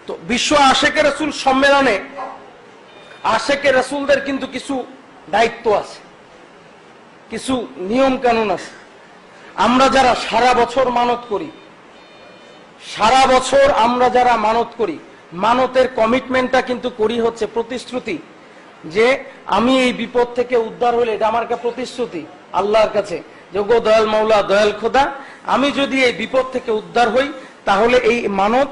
তো বিশ্ব আশেকে রাসূল সম্মেলনে আশেকে রাসূলদের কিন্তু কিছু দায়িত্ব আছে, কিছু নিয়ম কানুন আছে। আমরা যারা সারা বছর মানত করি, সারা বছর আমরা যারা মানত করি, মানতের কমিটমেন্টটা কিন্তু করি হচ্ছে প্রতিশ্রুতি যে আমি এই বিপদ থেকে উদ্ধার হলে, এটা আমার একটা প্রতিশ্রুতি আল্লাহর কাছে যে গো দয়াল মাওলা, দয়াল খোদা, আমি যদি এই বিপদ থেকে উদ্ধার হই তাহলে এই মানত,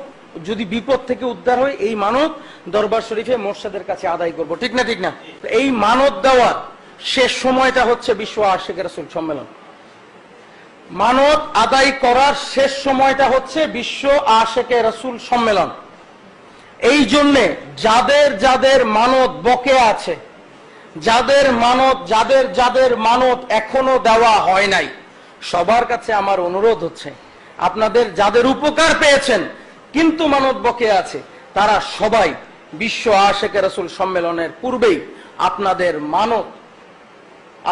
যদি বিপদ থেকে উদ্ধার হই এই মানত দরবার শরীফে মোর্শেদের কাছে আদায় করব। ঠিক না? ঠিক না? এই মানত দেওয়ার শেষ সময়টা হচ্ছে বিশ্ব আশেকে রাসূল সম্মেলন। মানত আদায় করার শেষ সময়টা হচ্ছে বিশ্ব আশেকে রাসূল সম্মেলন। এই জন্যে যাদের যাদের মানত বকে আছে, যাদের যাদের মানত এখনো দেওয়া হয় নাই, সবার কাছে আমার অনুরোধ হচ্ছে, আপনাদের যাদের উপকার পেয়েছেন কিন্তু মানত বকে আছে, তারা সবাই বিশ্ব আশেকে রাসূল সম্মেলনের পূর্বেই আপনাদের মানত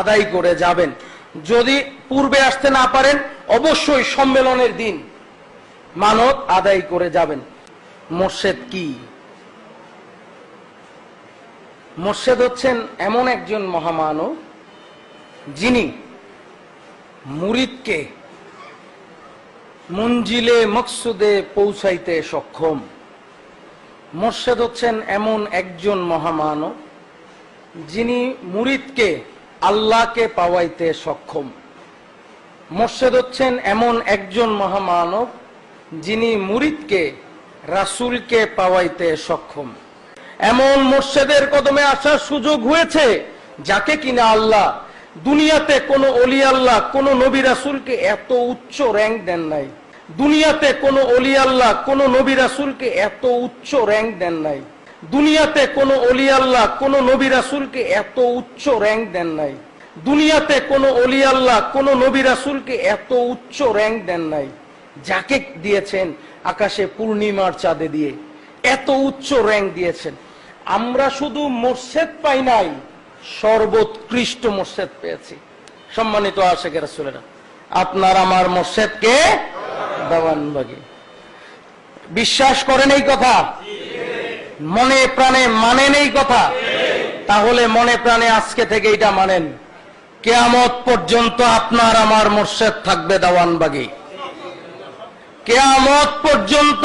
আদায় করে যাবেন। যদি পূর্বে আসতে না পারেন, অবশ্যই সম্মেলনের দিন মানত আদায় করে যাবেন। মোর্শেদ কি? মোর্শেদ হচ্ছেন এমন একজন মহামানব যিনি মুরিদকে মঞ্জিলে মকসুদে পৌঁছাইতে সক্ষম। মোর্শেদ হচ্ছেন এমন একজন মহামানব যিনি মুরিদকে আল্লাহকে পাওয়াইতে সক্ষম। মোর্শেদ হচ্ছেন এমন একজন মহামানব যিনি মুরিদকে রাসূলকে পাওয়াইতে সক্ষম। এমন মোর্শেদের কদমে আসার সুযোগ হয়েছে যাকে কিনা আল্লাহ দুনিয়াতে কোন ওলি আল্লাহ, কোন নবী রাসূলকে এত উচ্চ র্যাঙ্ক দেন নাই। দুনিয়াতে কোন ওলি আল্লাহ, কোন নবী রাসূলকে এত উচ্চ র্যাঙ্ক দেন নাই। দুনিয়াতে কোন ওলি আল্লাহ, কোন নবী রাসূলকে এত উচ্চ র্যাঙ্ক দেন নাই। দুনিয়াতে কোন ওলি আল্লাহ, কোন নবী রাসূলকে এত উচ্চ র্যাঙ্ক দেন নাই। যাকে দিয়েছেন আকাশে পূর্ণিমার চাঁদে দিয়ে এত উচ্চ র্যাঙ্ক দিয়েছেন। আমরা শুধু মোর্শেদ পাই নাই, সর্বোৎকৃষ্ট মোর্শেদ পেয়েছি। সম্মানিত আশেকে রাসূলেরা, আপনার আমার মোর্শেদকে দেওয়ানবাগী। বিশ্বাস করেন এই কথা? মনে প্রাণে মানেন এই কথা? তাহলে মনে প্রাণে আজকে থেকে এটা মানেন, কিয়ামত পর্যন্ত আপনার আমার মোর্শেদ থাকবে দেওয়ানবাগী। কিয়ামত পর্যন্ত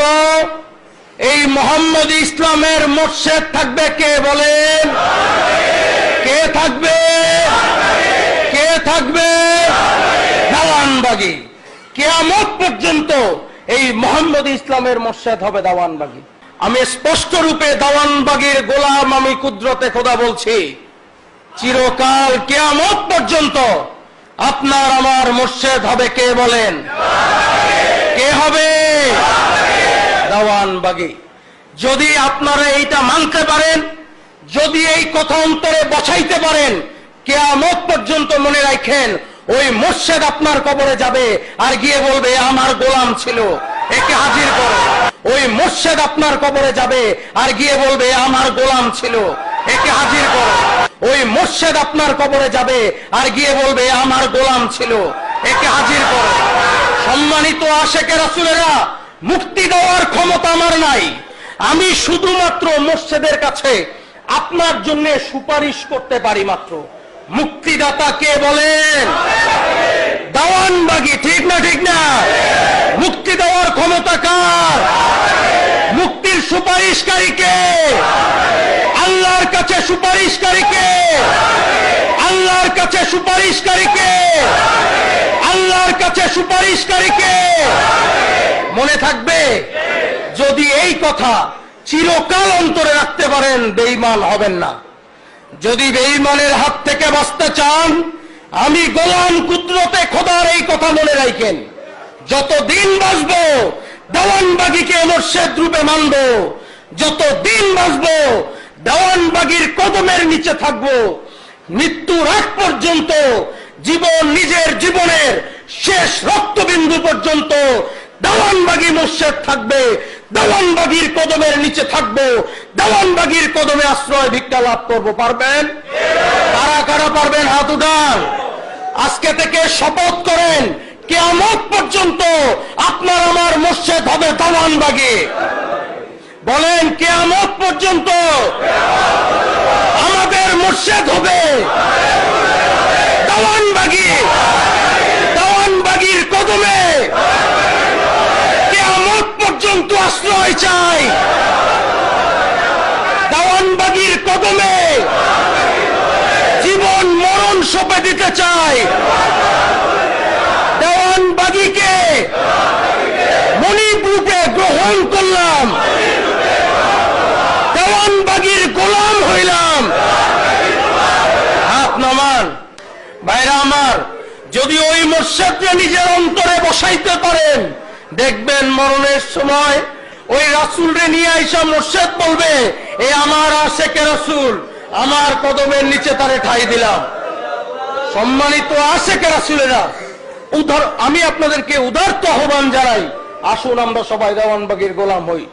এই মোহাম্মদ ইসলামের মোর্শেদ থাকবে কে বলেন? কে থাকবে? কে থাকবে? দেওয়ানবাগী। কিয়ামত পর্যন্ত এই মোহাম্মদ ইসলামের মোর্শেদ হবে দেওয়ানবাগী। আমি স্পষ্ট রূপে দেওয়ানবাগীর গোলাম, আমি কুদরতে খোদা বলছি, চিরকাল কিয়ামত পর্যন্ত আপনার আমার মোর্শেদ হবে কে বলেন? কে হবে? দেওয়ানবাগী। যদি আপনারা এইটা মানতে পারেন, যদি এই কথা অন্তরে বসাইতে পারেন, কিয়ামত পর্যন্ত মনে রাখেন ওই মোর্শেদ আপনার কবরে যাবে আর গিয়ে বলবে আমার গোলাম ছিল, একে হাজির করো। ওই মোর্শেদ আপনার কবরে যাবে আর গিয়ে বলবে আমার গোলাম ছিল, একে হাজির করো। ওই মোর্শেদ আপনার কবরে যাবে আর গিয়ে বলবে আমার গোলাম ছিল, একে হাজির করো। সম্মানিত আশেকে রাসূলেরা, মুক্তি দেওয়ার ক্ষমতা আমার নাই। আমি শুধুমাত্র মোর্শেদের কাছে আপনার জন্য সুপারিশ করতে পারি মাত্র। মুক্তিদাতা কে বলেন? দেওয়ানবাগী। ঠিক না? ঠিক না? মুক্তি দেওয়ার ক্ষমতা কার? মুক্তির সুপারিশকারী কে? আল্লাহর কাছে সুপারিশকারী কে? আল্লাহর কাছে সুপারিশকারী কে? আল্লাহর কাছে সুপারিশকারী কে? মনে থাকবে, যদি এই কথা চিরকাল অন্তরে রাখতে পারেন, বেঈমান হবেন না। যদি বেঈমানের হাত থেকে বাঁচতে চান, আমি গোলাম কুদরতে খোদার এই কথা মনে রাখেন, যতদিন বাঁচবো দেওয়ানবাগীকে মোর্শেদ রূপে মানব, যতদিন বাঁচবো দেওয়ানবাগীর কদমের নিচে থাকবো, মৃত্যুর আগ পর্যন্ত, জীবন নিজের জীবনের শেষ রক্তবিন্দু পর্যন্ত দেওয়ানবাগী মোর্শেদ থাকবে, দেওয়ানবাগীর কদমের নিচে থাকবো, দেওয়ানবাগীর কদমে আশ্রয় ভিক্ষা লাভ করবো। পারবেন? কারা কারা পারবেন? হাত উঠান। আজকে থেকে শপথ করেন, কিয়ামত পর্যন্ত আপনার আমার মোর্শেদ হবে দেওয়ানবাগী। বলে আমাদের মুর্শেদ হবে দেওয়ানবাগী। দেওয়ানবাগীর কদমে কিয়ামত পর্যন্ত আশ্রয় চাই। দেওয়ানবাগীর কদমে জীবন মরণ সঁপে দিতে চাই। দেওয়ানবাগীকে মণিপুরকে গ্রহণ করলাম, দেওয়ানবাগীর গোলাম হইলাম। হাত নামান ভাইরা আমার, যদি ওই মুর্শিদকে নিজের অন্তরে বসাইতে পারেন, দেখবেন মরণের সময় ওই রাসূলরে নিয়ে আইসা মুর্শিদ বলবে, এ আমার আশেকে রাসূল, আমার কদমের নিচে তারে ঠাই দিলাম। সম্মানিত আশেকে রাসূলেরা, আমি আপনাদেরকে উদারত আহ্বান জানাই, আসুন আমরা সবাই দেওয়ানবাগীর গোলাম হই।